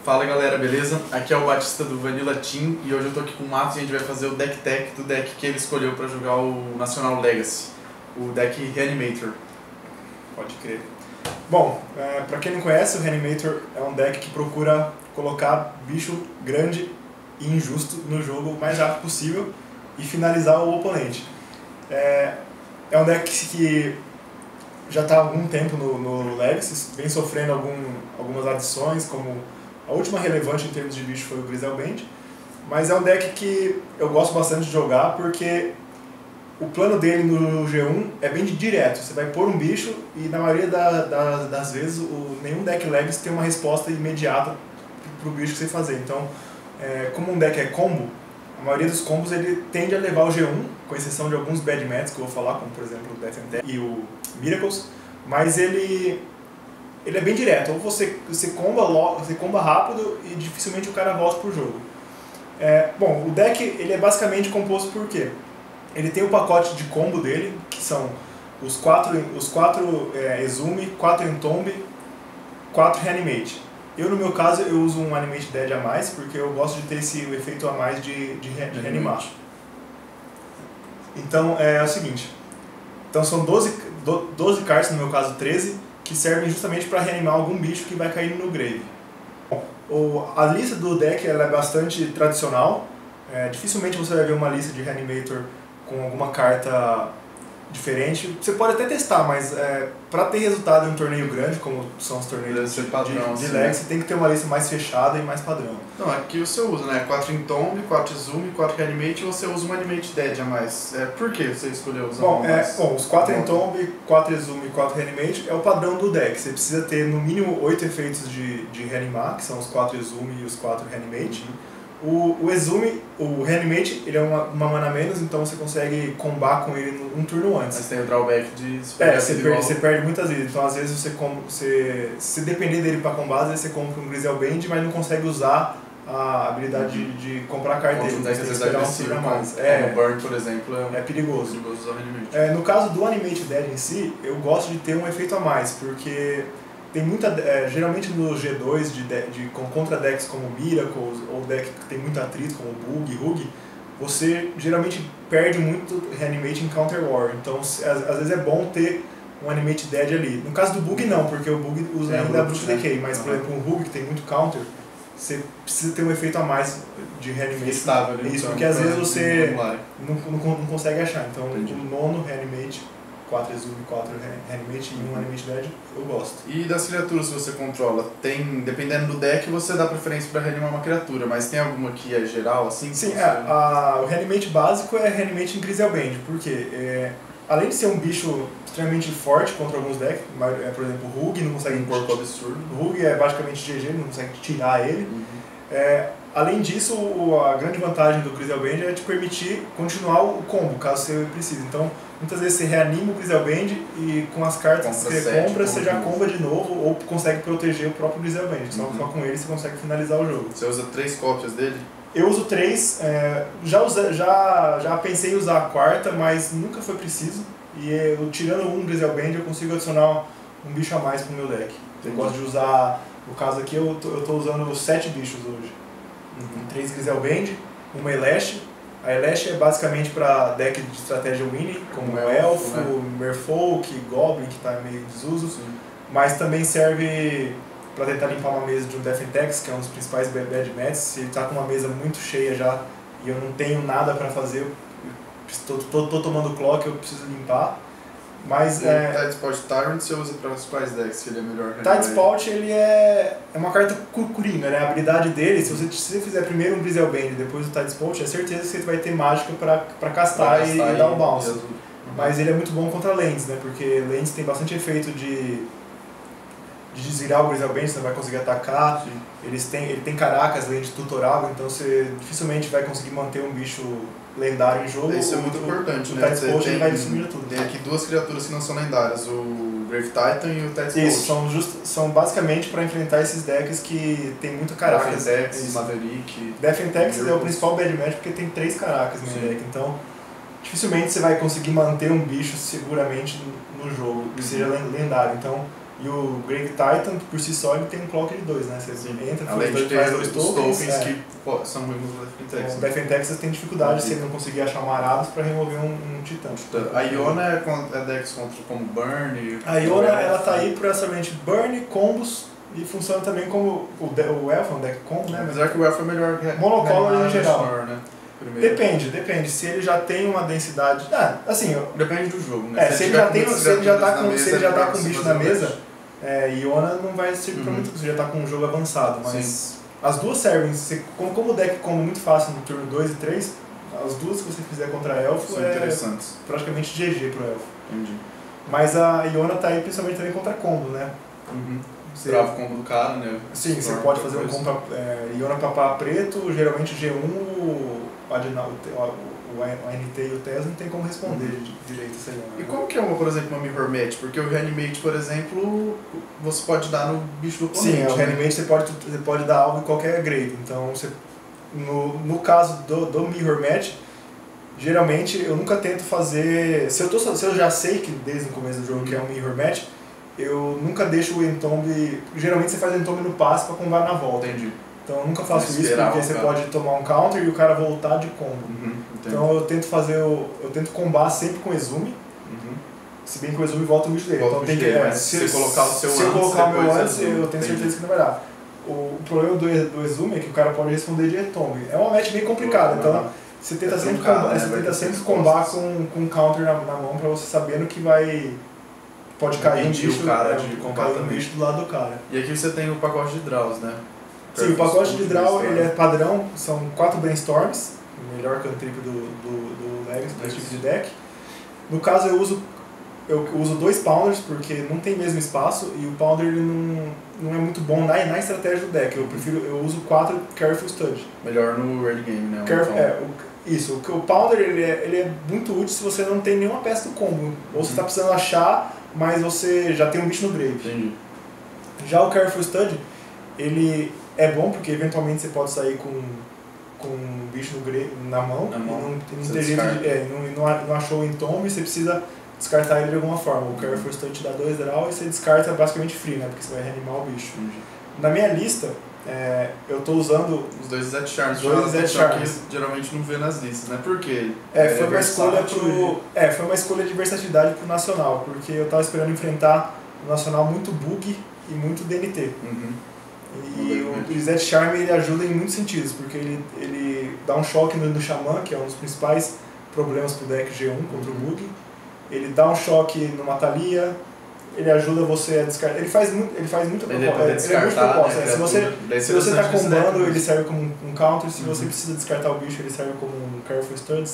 Fala galera, beleza? Aqui é o Batista do Vanilla Team e hoje eu tô aqui com o Matos e a gente vai fazer o deck tech do deck que ele escolheu pra jogar o Nacional Legacy, o deck Reanimator. Pode crer. Bom, pra quem não conhece, o Reanimator é um deck que procura colocar bicho grande e injusto no jogo o mais rápido possível e finalizar o oponente. É um deck que já está há algum tempo no Legacy, vem sofrendo algumas adições, como a última relevante em termos de bicho foi o Griselband, mas é um deck que eu gosto bastante de jogar porque o plano dele no G1 é bem direto. Você vai pôr um bicho e na maioria das vezes nenhum deck Legacy tem uma resposta imediata para o bicho que você fazer. Então, como um deck é combo, a maioria dos combos ele tende a levar o G1, com exceção de alguns bad mats que eu vou falar, como por exemplo o Death and Tech e o Miracles, mas ele é bem direto. Ou você comba rápido e dificilmente o cara volta pro jogo. Bom, o deck ele é basicamente composto por quê? Ele tem o pacote de combo dele, que são os 4 Exume, 4 Entomb, 4 Reanimate. No meu caso, eu uso um Animate Dead a mais, porque eu gosto de ter esse efeito a mais de reanimar. Então, é o seguinte. Então são 12 cards, no meu caso 13, que servem justamente para reanimar algum bicho que vai cair no grave. Bom, a lista do deck ela é bastante tradicional. Dificilmente você vai ver uma lista de Reanimator com alguma carta diferente. Você pode até testar, mas para ter resultado em um torneio grande, como são os torneios de Legacy, tem que ter uma lista mais fechada e mais padrão. Não, aqui você usa, né? 4 Entomb, 4 Exume, 4 Reanimate e você usa um Animate Dead a mais. Por que você escolheu usar um a mais? Bom, os 4 Entomb, 4 Exume e 4 Reanimate é o padrão do deck. Você precisa ter no mínimo 8 efeitos de reanimar, que são os 4 Exume e os 4 Reanimate. O Exume, o Reanimate, ele é uma mana menos, então você consegue combar com ele um turno antes. Mas tem o drawback de você perde muitas vezes. Então às vezes se depender dele para combar, às vezes você compra um Griselband, mas não consegue usar a habilidade de comprar a carta dele. Você tem que esperar um turno a mais. O Burn, por exemplo, é perigoso usar o Reanimate. No caso do Animate Dead em si, eu gosto de ter um efeito a mais, porque tem muita, geralmente no G2 contra decks como Miracles ou deck que tem muito atrito como Bug, Rug, você geralmente perde muito Reanimate em Counter War, então às vezes é bom ter um Animate Dead ali. No caso do Bug não, porque o Bug usa ainda a Brute Decay, mas por exemplo um Rug que tem muito Counter, você precisa ter um efeito a mais de Reanimate. Estável, isso, porque às vezes você não consegue achar, então o nono Reanimate, 4 Exume, 4 Reanimate e um Animate Dead, eu gosto. E das criaturas que você controla, dependendo do deck, você dá preferência para reanimar uma criatura, mas tem alguma que é geral, assim? Sim, o Reanimate básico é Reanimate em Griselband, porque além de ser um bicho extremamente forte contra alguns decks, por exemplo, o Rug não consegue... Um corpo absurdo. O Rug é basicamente GG, não consegue tirar ele. Além disso, a grande vantagem do Griselband é te permitir continuar o combo, caso você precise. Então, muitas vezes você reanima o Griselband e com as cartas que você compra, você já comba de novo ou consegue proteger o próprio Griselband. Só com ele você consegue finalizar o jogo. Você usa 3 cópias dele? Eu uso 3, já pensei em usar a quarta, mas nunca foi preciso. E tirando um Griselband eu consigo adicionar um bicho a mais pro meu deck. Eu gosto de usar, no caso aqui eu tô usando 7 bichos hoje. 3 Griselband, uma Elash. A Elash é basicamente para deck de estratégia Winnie, como o Elfo, Merfolk, Goblin, que está meio em desuso. Sim. Mas também serve para tentar limpar uma mesa de um Death and Tax, que é um dos principais bad mats. Se ele está com uma mesa muito cheia já e eu não tenho nada para fazer, estou tomando clock, eu preciso limpar. Mas Tidespout Tyrant você usa para os quais decks que ele é melhor? Tidespout ele é uma carta coringa, né? A habilidade dele, se você fizer primeiro um Griselband e depois o Tidespout, é certeza que você vai ter mágica para castar e dar o bounce. Mas ele é muito bom contra Lands, né? Porque Lands tem bastante efeito de desvirar o Griselband, você não vai conseguir atacar. Ele tem caracas, Land tutorial, então você dificilmente vai conseguir manter um bicho lendário em jogo. Isso é muito importante, né? Ele vai destruir tudo. Tem aqui 2 criaturas que não são lendárias, o Grave Titan e o Tidespout. Isso, são basicamente para enfrentar esses decks que tem muito caracas. Death and Tax, Maverick... Death and Tax é o principal bad match porque tem 3 caracas no deck, então dificilmente você vai conseguir manter um bicho seguramente no jogo, que seja lendário. Então E o Grave Titan, por si só, ele tem um clock de 2, né? Você entra, além de ter faz dois os tokens que são muito no Death in Texas. O Death in Texas tem dificuldade se ele não conseguir achar um Arados para remover um titã. A Iona é decks contra como Burn. A Iona ela tá aí por essa mente Burn, combos e funciona também como o Elf é um deck combo, né? Apesar que o Elf é melhor que Monocolor em geral. né? Depende. Se ele já tem uma densidade. Assim. Depende do jogo, né? Se ele já tá com bicho na mesa, Iona não vai servir pra muito, porque você já tá com um jogo avançado. Mas sim, as duas servem. Como o deck combo muito fácil no turno 2 e 3, as duas que você fizer contra Elfo praticamente GG pro Elfo. Entendi. Mas a Iona tá aí principalmente também contra combo, né? Trava o combo do cara, né? Sim, você pode fazer um combo Iona Papá preto, geralmente G1, o NT e o TES não tem como responder direito essa Iona. E como que é, por exemplo, uma Mirror Match? Porque o Reanimate, por exemplo, você pode dar no bicho do oponente. Sim, o Reanimate você pode dar alvo em qualquer grade. Então, no caso do Mirror Match, geralmente eu nunca tento fazer... Se eu já sei que desde o começo do jogo que é um Mirror Match, eu nunca deixo o Entomb... Geralmente você faz o Entomb no passe para combar na volta. Entendi. Então eu nunca faço isso porque você pode tomar um counter e o cara voltar de combo. Então eu tento combar sempre com Exume. Se bem que o Exume volta o bicho dele. Então tem que... Se você colocar o seu se eu colocar o meu antes, eu tenho certeza que não vai dar. O problema do Exume é que o cara pode responder de Entomb. É uma match bem complicada, então você tenta sempre combar com um counter na mão pra você sabendo que pode cair um bicho do lado do cara. E aqui você tem o pacote de draws, né? Sim, o pacote de draw ele é padrão, são 4 brainstorms, o melhor cantrip do Legacy, desse tipo de deck. No caso eu uso 2 pounders porque não tem mesmo espaço e o pounder ele não é muito bom na estratégia do deck. Eu uso 4 Careful Stud. Melhor no early game, né? Isso, o pounder ele é muito útil se você não tem nenhuma peça do combo. Ou você está precisando achar, mas você já tem um bicho no grave. Entendi. Já o Careful Stud, ele é bom porque eventualmente você pode sair com um bicho na mão e não ter jeito não achou o Entomb e você precisa descartar ele de alguma forma. O Careful Stud te dá 2 draw e você descarta basicamente free, né? Porque você vai reanimar o bicho. Na minha lista, eu estou usando os 2 Zed Charms. Que geralmente não vê nas listas, né? Por quê? Foi uma escolha de versatilidade pro Nacional, porque eu estava esperando enfrentar o Nacional muito bug e muito DNT. E o Zed Charm ele ajuda em muitos sentidos, porque ele dá um choque no Xamã, que é um dos principais problemas pro deck G1 contra o bug. Ele dá um choque no Matalia, ele ajuda você a descartar. Ele faz muito proposta. Se você está combando, ele serve como um counter. Se você precisa descartar o bicho, ele serve como um Careful Stud.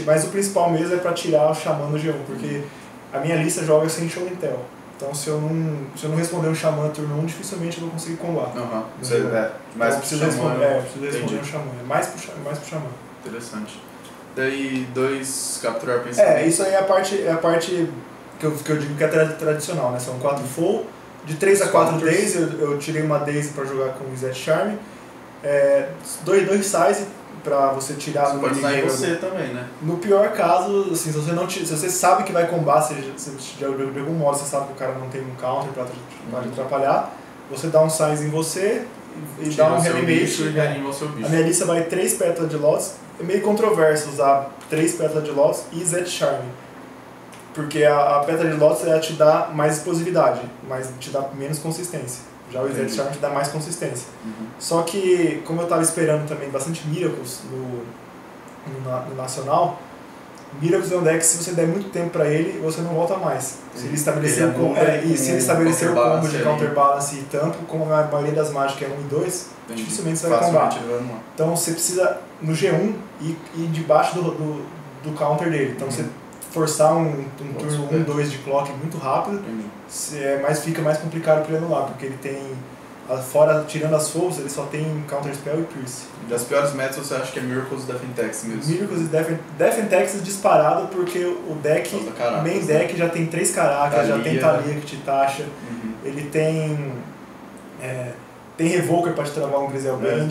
Mas o principal mesmo é para tirar o Xamã do G1, porque a minha lista joga sem Show and Tell. Então se eu não responder um Xamã turno 1, dificilmente eu vou conseguir combar. Mas preciso responder um Xamã. É mais pro Xamã. Interessante. Daí 2 capturar pensamento. Isso aí é a parte que eu digo que é tradicional, né? São 4 full, de 3 a 4 days, eu tirei uma daisy para jogar com o Zed Charm, 2 size para você tirar você pode usar em você também, né? No pior caso, assim, se você sabe que vai combar, de algum modo você sabe que o cara não tem um counter para te atrapalhar, você dá um size em você e dá um reanimate. A minha lista vai 3 Pétalas de Lotus. É meio controverso usar 3 Pétalas de Lotus e Zed Charm. Porque a Pétala de Lotus te dá mais explosividade, mas te dá menos consistência. Já o Zed Charm te dá mais consistência. Só que, como eu estava esperando também bastante Miracles no Nacional, Miracles é um deck que se você der muito tempo para ele, você não volta mais. Se ele estabelecer o combo de counterbalance e tampo, como a maioria das mágicas é 1 e 2, dificilmente você vai combar. Então você precisa, no G1, ir debaixo do counter dele. Então você forçar um turno 1, 2 de clock muito rápido, mas fica mais complicado para ele anular, porque ele tem, tirando as forças, ele só tem Counter Spell e Pierce. Das piores metas você acha que é Miracles e Death in Texas mesmo? Miracles e Death in Texas disparado, porque o deck, main deck já tem 3 caracas, já tem Thalia que te taxa, ele tem Tem Revoker para te travar um Grizel Band.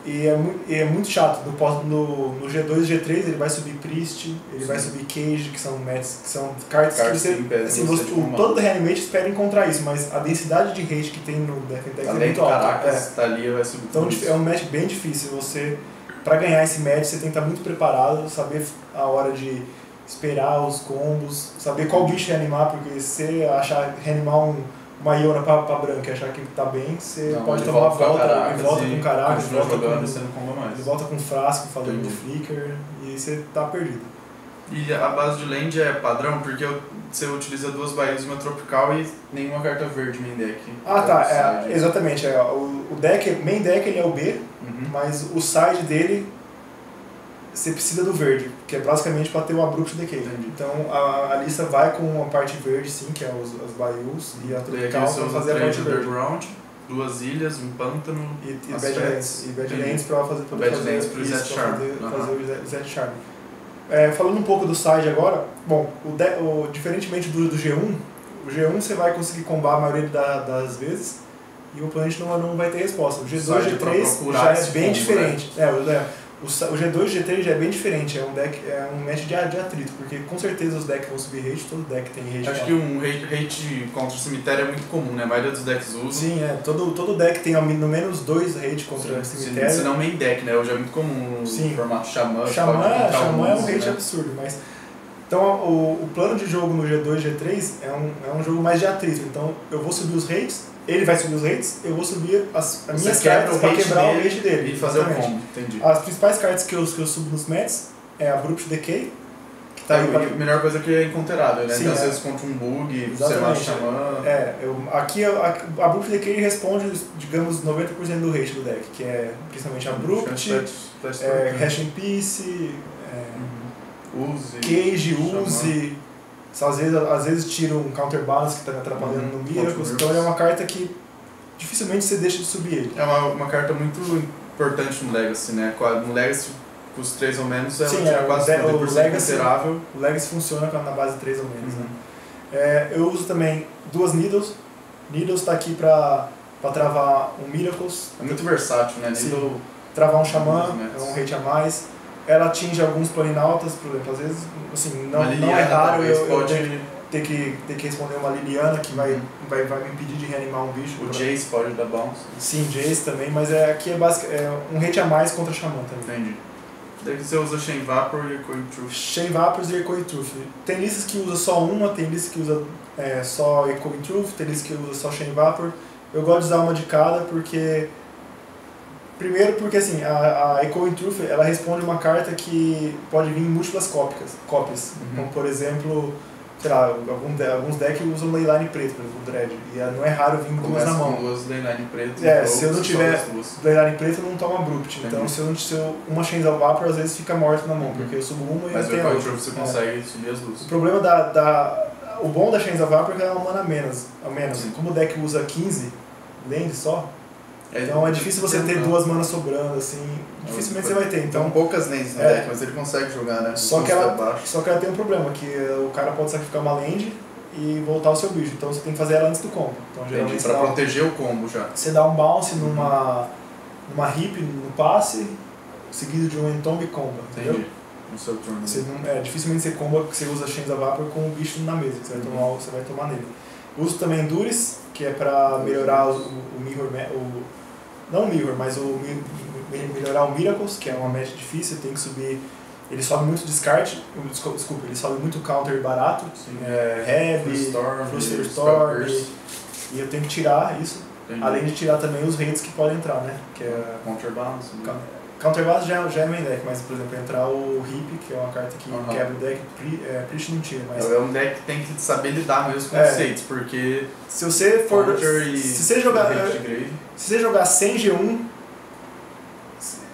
E é muito chato. No G2 e G3 ele vai subir Priest, ele vai subir Cage, que são cartas que você... Assim, todo Reanimate espera encontrar isso, mas a densidade de rage que tem no Defentex é muito alta. Caracas, Thalia vai subir. Então é um match bem difícil. Pra ganhar esse match, você tem que estar muito preparado, saber a hora de esperar os combos, saber qual bicho reanimar, porque se você achar reanimar uma Iona pra branca e achar que tá bem, você pode tomar uma volta, ele volta com Caracas, ele volta com frasco, falando do Flicker, e você tá perdido. E a base de land é padrão, porque você utiliza 2 Baios e uma Tropical e nenhuma carta verde main deck. Exatamente. O main deck ele é o B, mas o side dele você precisa do verde, que é basicamente para ter o Abrupt Decay. Então a lista vai com a parte verde, sim, que é as Baius e a Tropical para fazer a parte verde. Underground, 2 ilhas, um pântano, e Badlands para fazer o Zed Charm. Falando um pouco do side agora, bom, diferentemente do G1, o G1 você vai conseguir combar a maioria das vezes e o oponente não vai ter resposta. O G2 e G3 já é bem diferente. O G2 e G3 já é bem diferente, é um match de atrito, porque com certeza os decks vão subir rage, todo deck tem rage. Acho que um hate contra o cemitério é muito comum, né? A maioria dos decks usa. Sim, todo deck tem no menos 2 rage contra o cemitério. Se não main deck, né? Hoje é muito comum o formato Xamã. Xamã é um rage absurdo, mas... Então o plano de jogo no G2 e G3 é um jogo mais de atrito, então eu vou subir os rates, ele vai subir os rates, eu vou subir as minhas cartas para quebrar o rate dele. E fazer o combo, entendi. As principais cartas que eu subo nos matches é a Abrupt Decay, que tá aí a melhor coisa é que é incounterável, né? Sim, então às vezes contra um bug, você vai chamando... Aqui a Abrupt Decay responde, digamos, 90% do rate do deck, que é principalmente Abrupt, Hash and Peace, Cage, Use... Às vezes tira um counterbalance que está me atrapalhando no Miracles, então ele é uma carta que dificilmente você deixa de subir ele. É uma carta muito importante no Legacy, né? No Legacy, com os 3 ou menos, quase 90% considerável. O Legacy funciona na base 3 ou menos. Né? Eu uso também 2 Needles. Needles está aqui para travar um Miracles. É muito versátil, né? Needle, travar um Xamã, é um rate a mais. Ela atinge alguns planinautas, por exemplo, às vezes, assim, não é raro eu ter que responder uma Liliana que vai me impedir de reanimar um bicho. O Jace pode dar bounce. Sim, Jace também, mas aqui é um rate a mais contra Xamã também. Entendi. Daí você usa Chain Vapor e Echoing Truth. Chain Vapors e Echoing Truth. Tem listas que usa só uma, tem listas que usa só Echoing Truth, tem listas que usa só Chain Vapor. Eu gosto de usar uma de cada porque... Primeiro porque assim, a Echoing Truth ela responde uma carta que pode vir em múltiplas cópias. Como por exemplo, sei lá, alguns decks usam Leyline preto, por exemplo, o Dread. E não é raro vir 2 na mão. Duas Leyline preto. Se eu não tiver Leyline preto, eu não tomo Abrupt. Então se uma Chains of Vapor às vezes fica morta na mão, porque eu subo uma e eu tenho outra. Mas o você consegue subir as duas. O problema o bom da Chains of Vapor é que ela é uma mana a menos. Como o deck usa 15 land só, então é difícil você ter 2 manas sobrando, assim, dificilmente você vai ter. Então poucas lanes no deck, mas ele consegue jogar, né? Só que ela tem um problema, que o cara pode sacrificar uma land e voltar o seu bicho, então você tem que fazer ela antes do combo. Então, geralmente pra proteger o combo já. Você dá um bounce numa hip no passe, seguido de um entomb combo, entendeu? No seu turno. Dificilmente você comba que você usa Chains of Vapor com o bicho na mesa, que você vai tomar nele. Uso também Enduris, que é pra melhorar o Mirror... Não o Mirror, mas melhorar o Miracles, que é uma match difícil, tem que subir... Ele sobe muito descarte, desculpa, ele sobe muito counter barato, Heavy, Fluster Storm, e eu tenho que tirar isso, além de tirar também os rates que podem entrar, né? Que é Counterbalance. Counterbalance já é main deck, mas por exemplo, entrar o Hip, que é uma carta que quebra o deck, Priest não tira, mas... É um deck que tem que saber lidar mesmo com conceitos, porque... Se você jogar sem G1,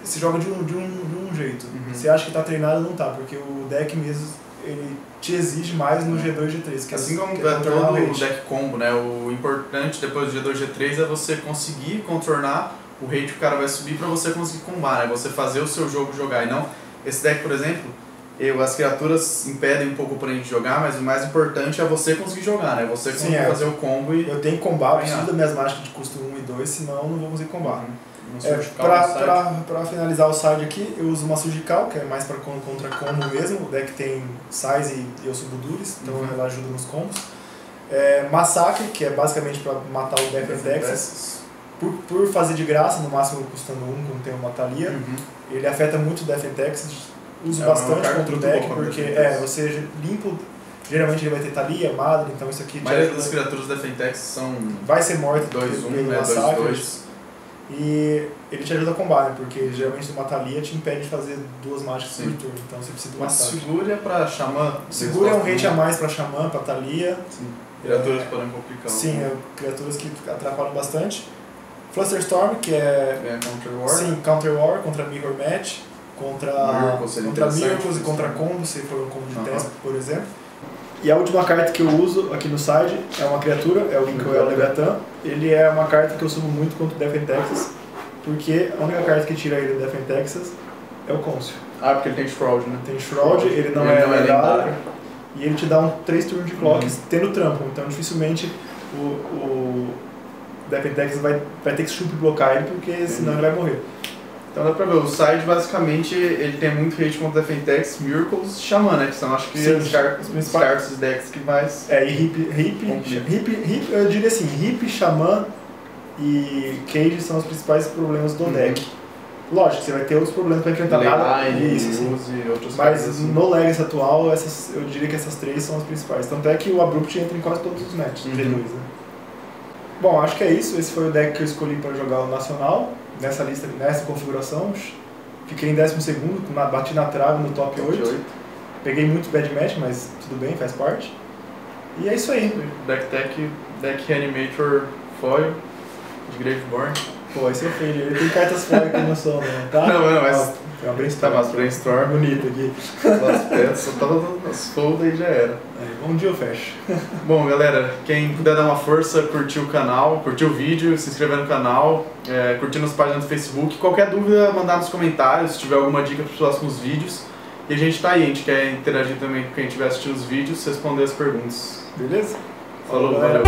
você joga de um jeito. Você acha que tá treinado, não tá, porque o deck mesmo, ele te exige mais no G2 e G3. Que assim como todo o deck combo, né? O importante depois do G2 e G3 é você conseguir contornar o rate que o cara vai subir pra você conseguir combar, né? Você fazer o seu jogo jogar. E não, esse deck, por exemplo, As criaturas impedem um pouco o oponente de jogar, mas o mais importante é você conseguir jogar, né? Você conseguir fazer o combo e... Eu tenho que combar, eu preciso das minhas mágicas de custo 1 e 2, senão eu não vou conseguir combar. Pra finalizar o side aqui, eu uso uma Surgical, que é mais pra contra combo mesmo. O deck tem Size e eu subo Duris, então ela ajuda nos combos. Massacre, que é basicamente pra matar o Death and Texas. Por fazer de graça, no máximo custando 1 quando tem uma Thalia. Ele afeta muito o Death and Texas. Uso bastante contra o deck, porque você limpa. Geralmente ele vai ter Thalia, Madre, então isso aqui... A maioria das criaturas da Fentex são... Vai ser morta 2-1, pelo né? massacre. 2-2. E ele te ajuda a combar, né? Porque geralmente uma Thalia te impede de fazer 2 mágicas por turno, então você precisa do massacre. Mas Segura é pra Xamã. Segura é um hate a mais pra Xamã, pra Thalia. Sim. Criaturas que podem complicar. Sim, criaturas que atrapalham bastante. Flusterstorm, que é... Counter War. Sim, Counter War contra Mirror Match. Contra Miracles e contra combo, se for um combo de teste, por exemplo. E a última carta que eu uso aqui no side é uma criatura, é o Inkwell Leviathan. Ele é uma carta que eu subo muito contra o Death and Texas, porque a única carta que tira ele do Death and Texas é o Conceal. Porque ele tem Shroud, né? Tem Shroud, ele não é lendário. E ele te dá 3 turnos de clocks tendo trampo, então dificilmente o Death and Texas vai ter que super blocar ele, porque senão ele vai morrer. Então dá pra ver, o side basicamente ele tem muito hate contra Defentex, Miracles e Xamã, né? Que são acho que os cartas dos decks que mais... E Hip, eu diria assim, Hip, Xamã e Cage são os principais problemas do deck. Lógico, você vai ter outros problemas pra enfrentar e outros mas assim. No Legacy atual, eu diria que essas 3 são as principais. Tanto é que o Abrupt entra em quase todos os matches, né? Bom, acho que é isso. Esse foi o deck que eu escolhi para jogar o Nacional. Nessa lista, nessa configuração, fiquei em 12º, bati na trave no top 8. Peguei muito bad match, mas tudo bem, faz parte. E é isso aí. Deck Reanimator Foil, de Graveborn. Pô, esse é feio, ele tem cartas foil que não são, né? Tá? Não, mas... É uma brainstorm. Tá, mas brainstorm. Bonito aqui. As peças, só tava nas fold e já era. Um dia eu fecho. Bom, galera, quem puder dar uma força, curtir o canal, curtir o vídeo, se inscrever no canal, curtir nas páginas do Facebook. Qualquer dúvida, mandar nos comentários, se tiver alguma dica para os próximos vídeos. E a gente tá aí, a gente quer interagir também com quem estiver assistindo os vídeos, responder as perguntas. Beleza? Falou, valeu.